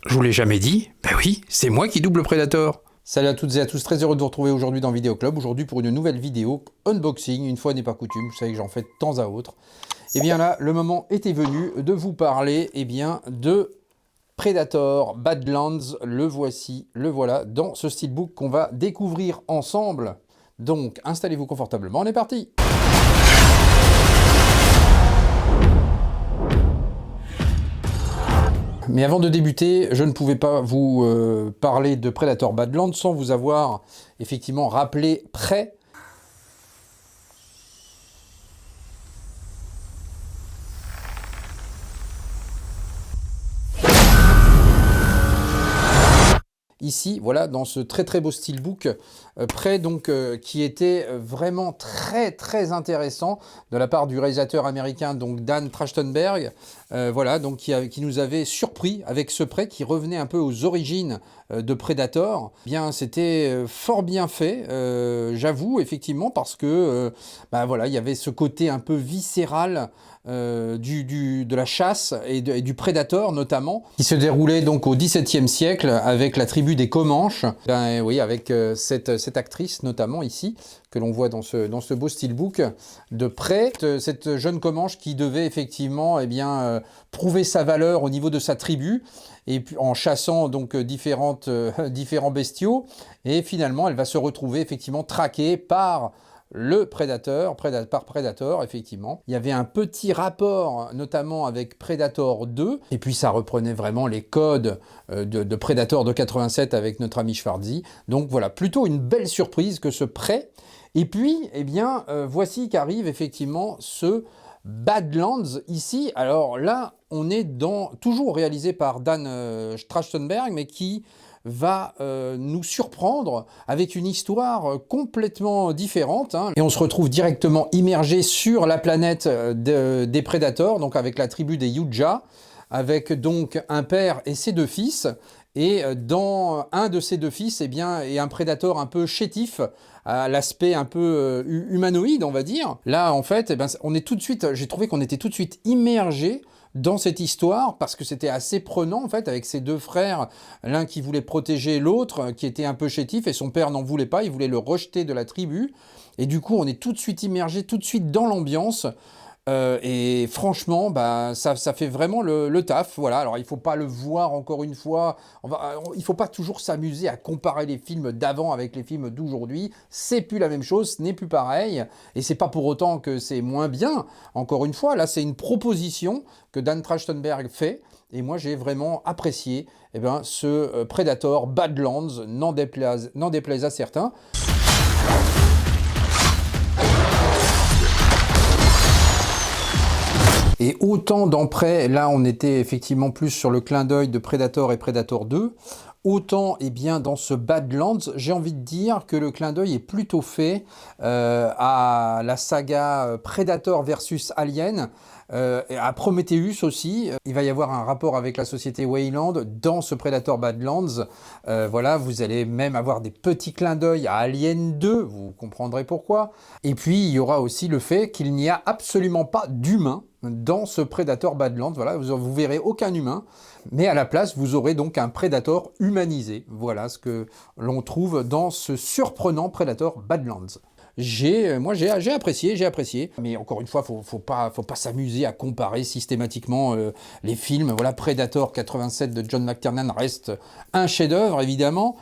Je vous l'ai jamais dit? Ben oui, c'est moi qui double Predator. Salut à toutes et à tous, très heureux de vous retrouver aujourd'hui dans Vidéo Club. Aujourd'hui pour une nouvelle vidéo unboxing, une fois n'est pas coutume, vous savez que j'en fais de temps à autre. Et bien là, le moment était venu de vous parler de Predator Badlands. Le voici, le voilà, dans ce steelbook qu'on va découvrir ensemble. Donc installez-vous confortablement, on est parti! Mais avant de débuter, je ne pouvais pas vous parler de Predator Badlands sans vous avoir effectivement rappelé prêt. Ici, voilà, dans ce très beau steelbook, prêt donc qui était vraiment très intéressant de la part du réalisateur américain donc Dan Trachtenberg, voilà, donc qui nous avait surpris avec ce prêt qui revenait un peu aux origines de Predator. Bien, c'était fort bien fait, j'avoue effectivement, parce que voilà, il y avait ce côté un peu viscéral de la chasse et du Predator notamment, qui se déroulait donc au XVIIe siècle avec la tribu des Comanches. Ben, oui, avec cette actrice notamment ici, que l'on voit dans ce beau steelbook de près. Cette jeune Comanche qui devait effectivement prouver sa valeur au niveau de sa tribu, et puis en chassant donc différents bestiaux, et finalement elle va se retrouver effectivement traquée par le Predator, par Predator, effectivement. Il y avait un petit rapport, notamment avec Predator 2, et puis ça reprenait vraiment les codes de Predator de 87 avec notre ami Schwarzy. Donc voilà, plutôt une belle surprise que ce prêt. Et puis, voici qu'arrive effectivement ce Badlands ici. Alors là, on est toujours réalisé par Dan Trachtenberg, mais qui va nous surprendre avec une histoire complètement différente, hein. Et on se retrouve directement immergé sur la planète des Predators, donc avec la tribu des Yuja, avec donc un père et ses deux fils. Et dans un de ces deux fils, est un Predator un peu chétif, à l'aspect un peu humanoïde, on va dire. Là, en fait, on est tout de suite, j'ai trouvé qu'on était tout de suite immergé dans cette histoire, parce que c'était assez prenant en fait, avec ces deux frères, l'un qui voulait protéger l'autre, qui était un peu chétif, et son père n'en voulait pas, il voulait le rejeter de la tribu, et du coup on est tout de suite immergé, tout de suite dans l'ambiance, et franchement, ça fait vraiment le taf, voilà. Alors il faut pas le voir encore une fois, il faut pas toujours s'amuser à comparer les films d'avant avec les films d'aujourd'hui, c'est plus la même chose, ce n'est plus pareil, et c'est pas pour autant que c'est moins bien, encore une fois, là c'est une proposition que Dan Trachtenberg fait, et moi j'ai vraiment apprécié ce Predator Badlands, n'en déplaise à certains. Et autant d'emprès, là on était effectivement plus sur le clin d'œil de Predator et Predator 2, autant dans ce Badlands, j'ai envie de dire que le clin d'œil est plutôt fait à la saga Predator versus Alien, à Prometheus aussi. Il va y avoir un rapport avec la société Weyland dans ce Predator Badlands. Voilà, vous allez même avoir des petits clins d'œil à Alien 2, vous comprendrez pourquoi. Et puis il y aura aussi le fait qu'il n'y a absolument pas d'humains dans ce Predator Badlands. Voilà, vous verrez aucun humain, mais à la place vous aurez donc un Predator humanisé. Voilà ce que l'on trouve dans ce surprenant Predator Badlands. Moi j'ai apprécié, mais encore une fois, faut pas s'amuser à comparer systématiquement les films. Voilà, Predator 87 de John McTiernan reste un chef-d'œuvre évidemment.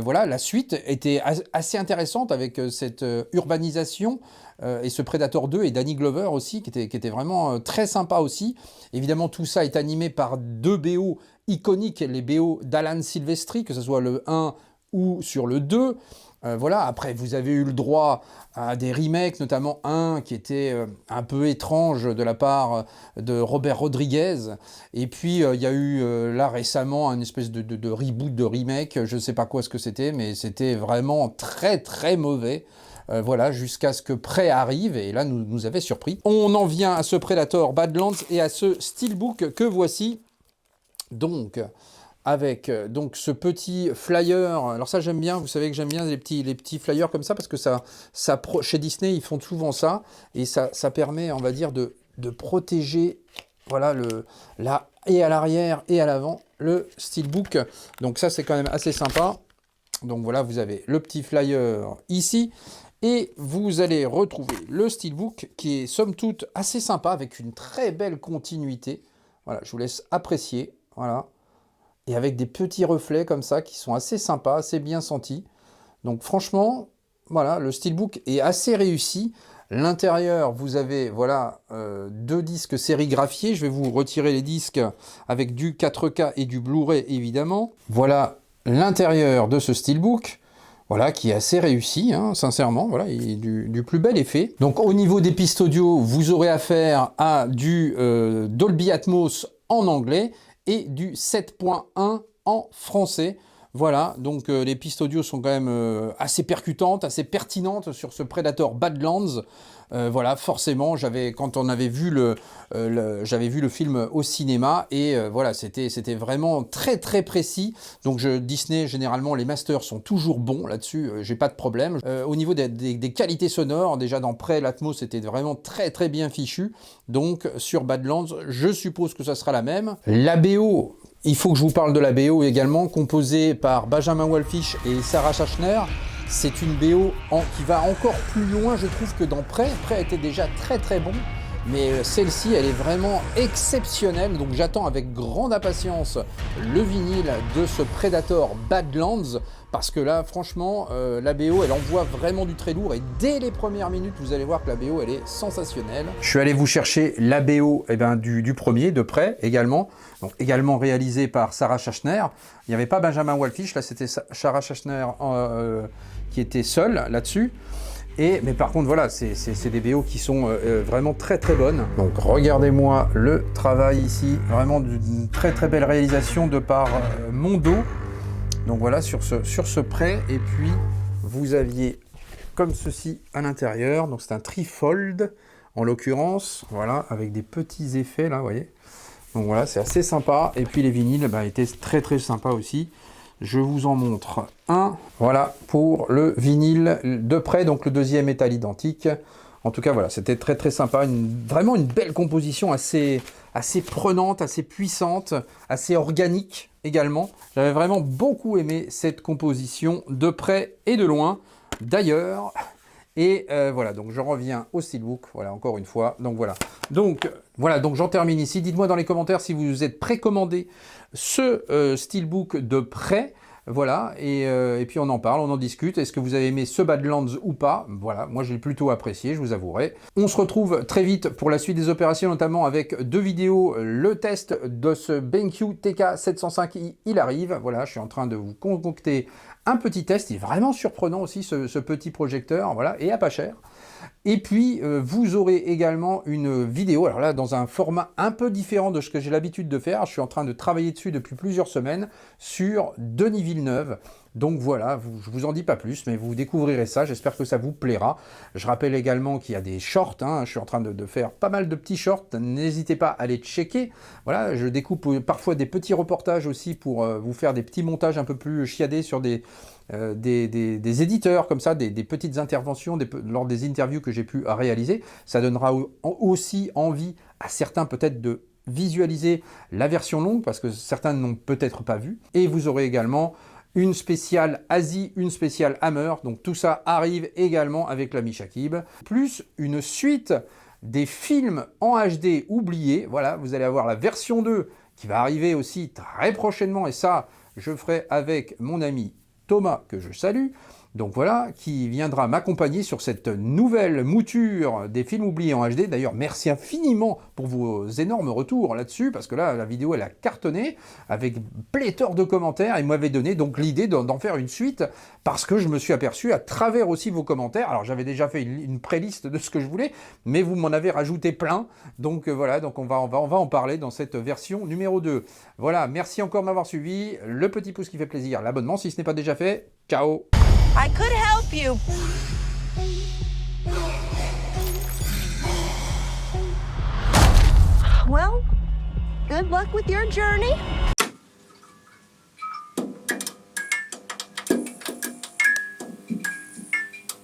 Voilà, la suite était assez intéressante avec cette urbanisation et ce Predator 2 et Danny Glover aussi, qui était vraiment très sympa aussi. Évidemment, tout ça est animé par deux BO iconiques, les BO d'Alan Silvestri, que ce soit le 1 ou sur le 2. Voilà, après vous avez eu le droit à des remakes, notamment un qui était un peu étrange de la part de Robert Rodriguez, et puis il y a eu là récemment une espèce de reboot, de remake, je ne sais pas quoi ce que c'était, mais c'était vraiment très mauvais. Voilà, jusqu'à ce que Prey arrive, et là nous avait surpris. On en vient à ce Predator Badlands et à ce steelbook que voici. Donc, avec donc ce petit flyer. Alors ça j'aime bien, vous savez que j'aime bien les petits flyers comme ça parce que chez Disney ils font souvent ça et ça permet, on va dire, de protéger, voilà, là et à l'arrière et à l'avant le steelbook. Donc ça c'est quand même assez sympa. Donc voilà, vous avez le petit flyer ici et vous allez retrouver le steelbook qui est somme toute assez sympa avec une très belle continuité. Voilà, je vous laisse apprécier. Voilà. Et avec des petits reflets comme ça qui sont assez sympas, assez bien sentis. Donc franchement, voilà, le steelbook est assez réussi. L'intérieur, vous avez, voilà, 2 disques sérigraphiés. Je vais vous retirer les disques avec du 4K et du Blu-ray évidemment. Voilà l'intérieur de ce steelbook. Voilà, qui est assez réussi, hein, sincèrement. Voilà, il est du plus bel effet. Donc au niveau des pistes audio, vous aurez affaire à du Dolby Atmos en anglais et du 7.1 en français. Voilà, donc les pistes audio sont quand même assez percutantes, assez pertinentes sur ce Predator Badlands. Voilà, forcément, quand on avait vu j'avais vu le film au cinéma et voilà, c'était vraiment très très précis. Donc Disney, généralement, les masters sont toujours bons là-dessus, j'ai pas de problème. Au niveau des qualités sonores, déjà dans Prey, l'Atmos c'était vraiment très très bien fichu. Donc sur Badlands, je suppose que ça sera la même. La BO, il faut que je vous parle de la BO également, composée par Benjamin Wallfisch et Sarah Schachner. C'est une BO qui va encore plus loin, je trouve, que dans Prey. Prey était déjà très très bon, mais celle-ci, elle est vraiment exceptionnelle. Donc j'attends avec grande impatience le vinyle de ce Predator Badlands, parce que là, franchement, la BO, elle envoie vraiment du très lourd. Et dès les premières minutes, vous allez voir que la BO, elle est sensationnelle. Je suis allé vous chercher la BO du premier, de Prey également. Donc également réalisé par Sarah Schachner. Il n'y avait pas Benjamin Wallfisch, là c'était Sarah Schachner qui était seule là-dessus. Mais par contre, voilà, c'est des BO qui sont vraiment très très bonnes. Donc regardez-moi le travail ici, vraiment d'une très très belle réalisation de par Mondo. Donc voilà, sur ce Prey. Et puis vous aviez comme ceci à l'intérieur. Donc c'est un trifold en l'occurrence, voilà, avec des petits effets là, vous voyez. Donc voilà, c'est assez sympa. Et puis les vinyles étaient très très sympas aussi. Je vous en montre un. Voilà pour le vinyle de Prey. Donc le deuxième est à l'identique. En tout cas, voilà, c'était très très sympa. Vraiment une belle composition assez prenante, assez puissante, assez organique également. J'avais vraiment beaucoup aimé cette composition de près et de loin. D'ailleurs... Et voilà, donc je reviens au steelbook, voilà, encore une fois. Donc voilà, donc j'en termine ici. Dites-moi dans les commentaires si vous êtes précommandé ce steelbook de Prey. Voilà, et puis on en parle, on en discute. Est-ce que vous avez aimé ce Badlands ou pas? Voilà, moi j'ai plutôt apprécié, je vous avouerai. On se retrouve très vite pour la suite des opérations, notamment avec 2 vidéos. Le test de ce BenQ TK705i, il arrive. Voilà, je suis en train de vous concocter un petit test. Il est vraiment surprenant aussi, ce petit projecteur, voilà, et à pas cher. Et puis, vous aurez également une vidéo, alors là, dans un format un peu différent de ce que j'ai l'habitude de faire. Je suis en train de travailler dessus depuis plusieurs semaines sur Denis Villeneuve. Donc voilà, je vous en dis pas plus, mais vous découvrirez ça. J'espère que ça vous plaira. Je rappelle également qu'il y a des shorts. Je suis en train de faire pas mal de petits shorts. N'hésitez pas à les checker. Voilà, je découpe parfois des petits reportages aussi pour vous faire des petits montages un peu plus chiadés sur des éditeurs comme ça, des petites interventions lors des interviews que j'ai pu réaliser. Ça donnera aussi envie à certains peut-être de visualiser la version longue parce que certains n'ont peut-être pas vu. Et vous aurez également une spéciale Asie, une spéciale Hammer. Donc tout ça arrive également avec l'ami Shakib. Plus une suite des films en HD oubliés. Voilà, vous allez avoir la version 2 qui va arriver aussi très prochainement. Et ça, je ferai avec mon ami Thomas, que je salue, donc voilà, qui viendra m'accompagner sur cette nouvelle mouture des films oubliés en HD. D'ailleurs, merci infiniment pour vos énormes retours là-dessus, parce que là, la vidéo, elle a cartonné, avec pléthore de commentaires, et m'avait donné donc l'idée d'en faire une suite, parce que je me suis aperçu, à travers aussi vos commentaires, alors j'avais déjà fait une pré-liste de ce que je voulais, mais vous m'en avez rajouté plein, donc voilà, donc on va en parler dans cette version numéro 2. Voilà, merci encore de m'avoir suivi, le petit pouce qui fait plaisir, l'abonnement si ce n'est pas déjà fait, ciao. I could help you. Well, good luck with your journey.